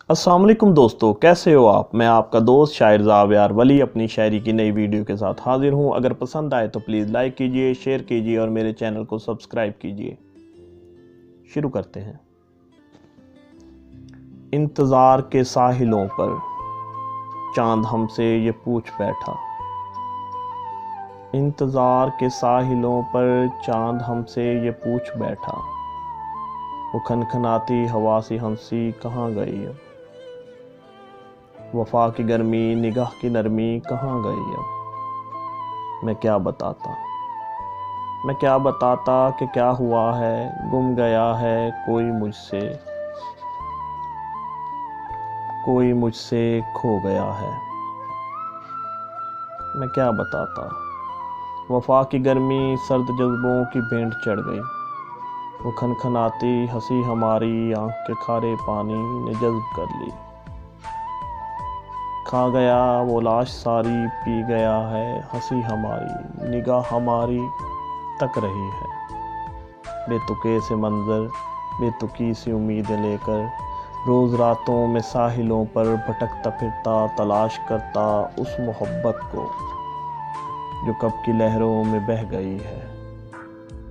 अस्सलाम वालेकुम दोस्तों, कैसे हो आप। मैं आपका दोस्त शायर ज़ावियार वली अपनी शायरी की नई वीडियो के साथ हाजिर हूं। अगर पसंद आए तो प्लीज़ लाइक कीजिए, शेयर कीजिए और मेरे चैनल को सब्सक्राइब कीजिए। शुरू करते हैं। इंतज़ार के साहिलों पर चांद हमसे ये पूछ बैठा। इंतज़ार के साहिलों पर चांद हमसे ये पूछ बैठा। वो खनखनाती हवा सी हंसी कहाँ गई अब। वफा की गर्मी निगाह की नरमी कहाँ गई अब। मैं क्या बताता कि क्या हुआ है। गुम गया है कोई मुझसे खो गया है। मैं क्या बताता। वफा की गर्मी सर्द जज्बों की भेंट चढ़ गई। वो खनखनाती हंसी हमारी आंख के खारे पानी ने जज्ब कर ली। खा गया वो लाश सारी, पी गया है हंसी हमारी, निगाह हमारी तक रही है। बेतुके से मंजर, बेतुकी सी उम्मीदें लेकर रोज़ रातों में साहिलों पर भटकता फिरता तलाश करता उस मोहब्बत को जो कब की लहरों में बह गई है,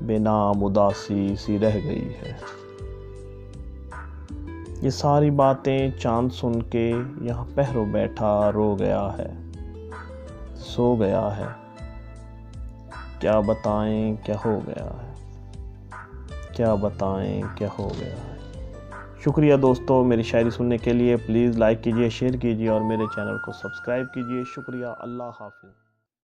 बेनाम उदासी सी रह गई है। ये सारी बातें चांद सुन के यहाँ पहरो बैठा रो गया है, सो गया है। क्या बताएं क्या हो गया है, क्या बताएं क्या हो गया है। शुक्रिया दोस्तों मेरी शायरी सुनने के लिए। प्लीज़ लाइक कीजिए, शेयर कीजिए और मेरे चैनल को सब्सक्राइब कीजिए। शुक्रिया। अल्लाह हाफ़िज़।